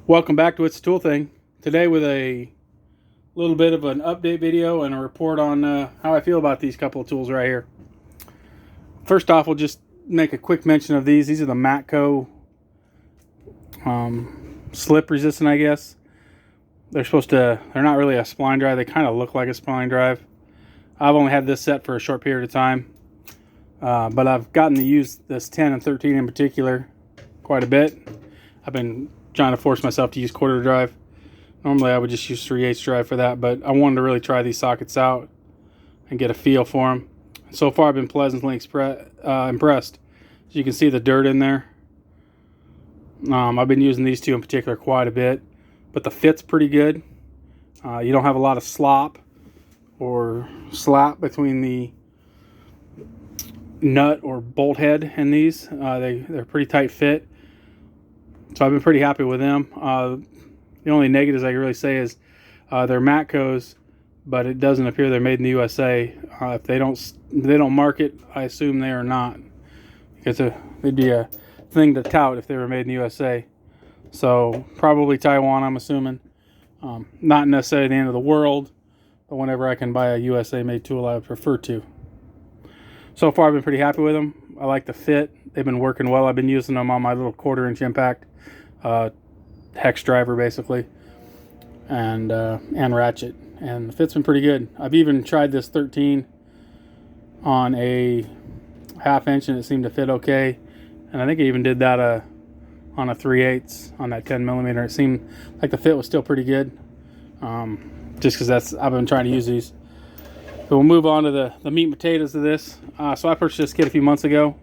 Welcome back to It's a Tool Thing. Today with a little bit of an update video and a report on how I feel about these couple of tools right here. First off, we'll just make a quick mention of these. These are the Matco slip resistant, I guess. They're not really a spline drive. They kind of look like a spline drive. I've only had this set for a short period of time. But I've gotten to use this 10 and 13 in particular quite a bit. I've been trying to force myself to use quarter drive. Normally I would just use 3/8 drive for that, but I wanted to really try these sockets out and get a feel for them. So far I've been pleasantly impressed. As you can see the dirt in there. I've been using these two in particular quite a bit, but the fit's pretty good. You don't have a lot of slop or slap between the nut or bolt head in these. They're pretty tight fit. So I've been pretty happy with them. The only negatives I can really say is they're Matcos, but it doesn't appear they're made in the USA. If they don't mark it, I assume they are not, because it'd be a thing to tout if they were made in the USA. So probably Taiwan, I'm assuming. Not necessarily the end of the world, but whenever I can buy a USA made tool, I would prefer to. So far I've been pretty happy with them. I like the fit. They've been working well. I've been using them on my little 1/4" impact hex driver basically, and ratchet, and the fit's been pretty good. I've even tried this 13 on a 1/2 inch and it seemed to fit okay, and I think I even did that on a 3/8 on that 10mm. It seemed like the fit was still pretty good, just because I've been trying to use these. So we'll move on to the meat and potatoes of this. So I purchased this kit a few months ago.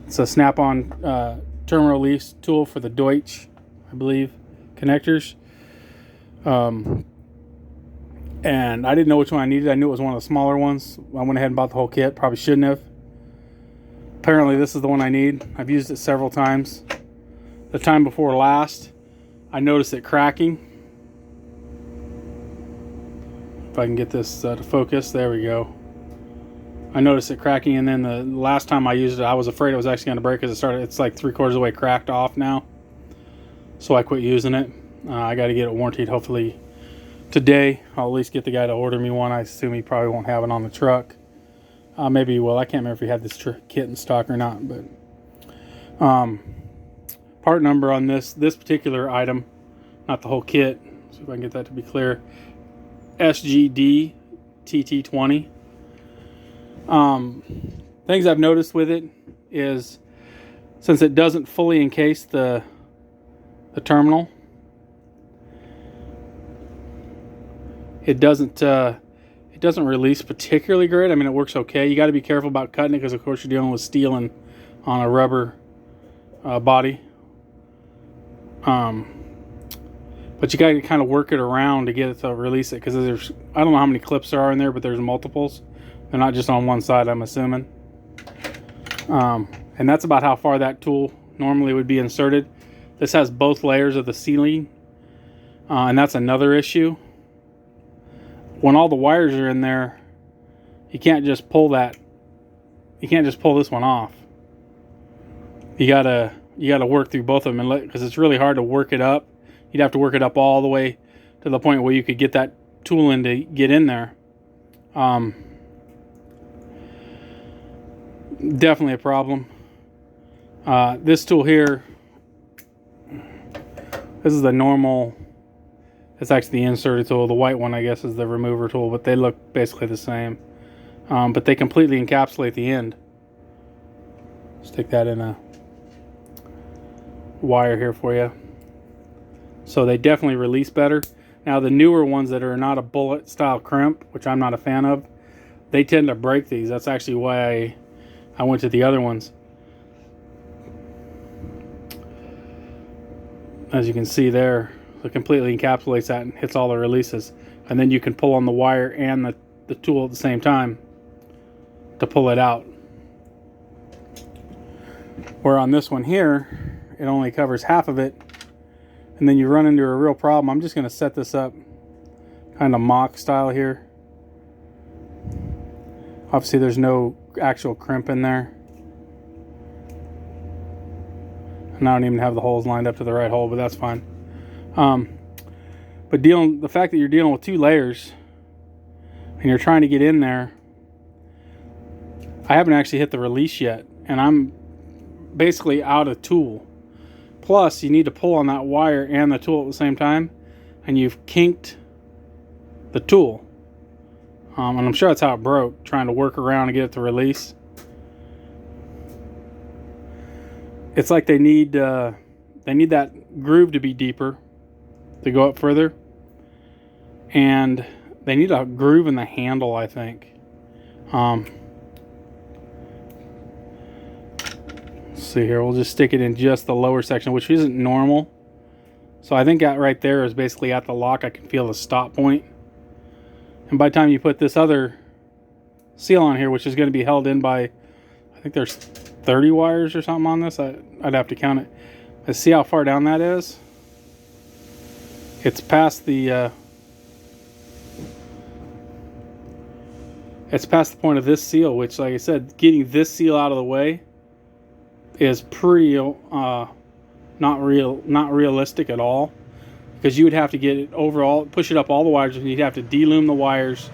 It's a snap-on terminal release tool for the Deutsch, I believe, connectors. And I didn't know which one I needed. I knew it was one of the smaller ones. I went ahead and bought the whole kit. Probably shouldn't have. Apparently this is the one I need. I've used it several times. The time before last, I noticed it cracking. If I can get this to focus, there we go. I noticed it cracking, and then the last time I used it, I was afraid it was actually going to break because it's like 3/4 of the way cracked off now. So I quit using it. I got to get it warranted hopefully today. I'll at least get the guy to order me one. I assume he probably won't have it on the truck. Maybe he will. I can't remember if he had this kit in stock or not. But part number on this particular item, not the whole kit. See if I can get that to be clear. SGD TT20. Things I've noticed with it is, since it doesn't fully encase the terminal, it doesn't release particularly great. I mean, it works okay. You got to be careful about cutting it because of course you're dealing with steel and on a rubber body. But you got to kind of work it around to get it to release it, because I don't know how many clips there are in there, but there's multiples. They're not just on one side, I'm assuming. And that's about how far that tool normally would be inserted. This has both layers of the sealing, and that's another issue. When all the wires are in there, you can't just pull this one off. You gotta work through both of them, because it's really hard to work it up. You'd have to work it up all the way to the point where you could get that tool in to get in there. Definitely a problem. This tool here, this is the normal, it's actually the inserted tool. The white one I guess is the remover tool, but they look basically the same. But they completely encapsulate the end. Stick that in a wire here for you. So they definitely release better. Now the newer ones that are not a bullet style crimp, which I'm not a fan of, they tend to break these. That's actually why I went to the other ones. As you can see there, it completely encapsulates that and hits all the releases. And then you can pull on the wire and the tool at the same time to pull it out. Where on this one here, it only covers half of it. And then you run into a real problem. I'm just going to set this up kind of mock style here. Obviously there's no actual crimp in there. And I don't even have the holes lined up to the right hole, but that's fine. But the fact that you're dealing with 2 layers and you're trying to get in there, I haven't actually hit the release yet, and I'm basically out of tool. Plus, you need to pull on that wire and the tool at the same time, and you've kinked the tool. And I'm sure that's how it broke, trying to work around and get it to release. It's like they need that groove to be deeper to go up further, and they need a groove in the handle, I think. Let's see here, we'll just stick it in just the lower section, which isn't normal. So I think that right there is basically at the lock. I can feel the stop point. And by the time you put this other seal on here, which is going to be held in by, I think there's 30 wires or something on this. I'd have to count it. Let's see how far down that is. It's past the point of this seal, which, like I said, getting this seal out of the way is pretty not realistic at all, because you would have to get it overall, push it up all the wires, and you'd have to delume the wires,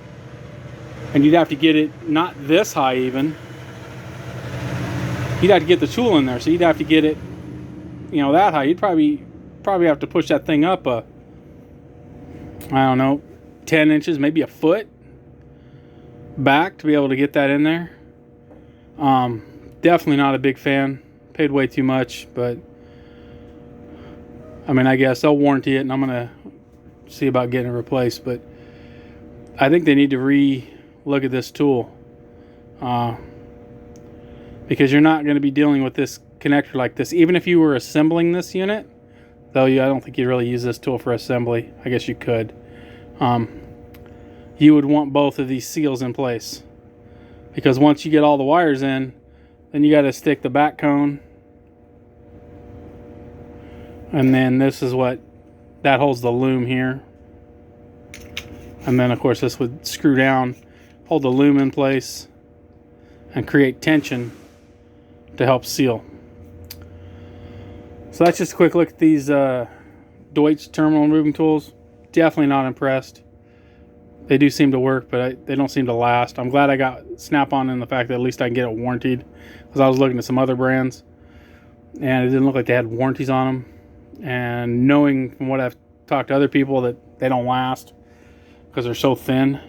and you'd have to get it not this high even. You'd have to get the tool in there, so you'd have to get it, you know, that high. You'd probably have to push that thing up I don't know, 10 inches, maybe a foot back to be able to get that in there. Definitely not a big fan. Paid way too much, but I mean, I guess they'll warranty it, and I'm gonna see about getting it replaced. But I think they need to re-look at this tool, because you're not going to be dealing with this connector like this. Even if you were assembling this unit, though, I don't think you'd really use this tool for assembly. I guess you could. You would want both of these seals in place, because once you get all the wires in, then you got to stick the back cone, and then this is what that holds the loom here, and then of course this would screw down, hold the loom in place, and create tension to help seal. So that's just a quick look at these Deutsch terminal removing tools. Definitely not impressed. They do seem to work, but they don't seem to last. I'm glad I got Snap-on in the fact that at least I can get it warranted, because I was looking at some other brands and it didn't look like they had warranties on them. And knowing from what I've talked to other people that they don't last because they're so thin,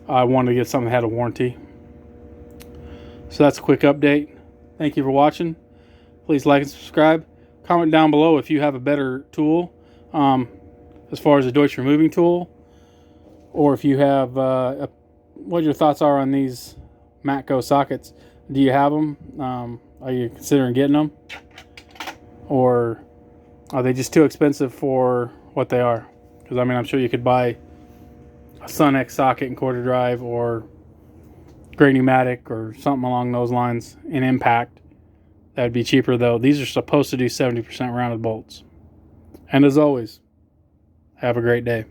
I wanted to get something that had a warranty. So that's a quick update. Thank you for watching. Please like and subscribe. Comment down below if you have a better tool, as far as a Deutsch removing tool, or if you have what your thoughts are on these Matco sockets. Do you have them? Are you considering getting them, or are they just too expensive for what they are? Because I mean, I'm sure you could buy a Sun X socket in quarter drive, or Great Pneumatic, or something along those lines in Impact. That'd be cheaper, though. These are supposed to do 70% rounded bolts. And as always, have a great day.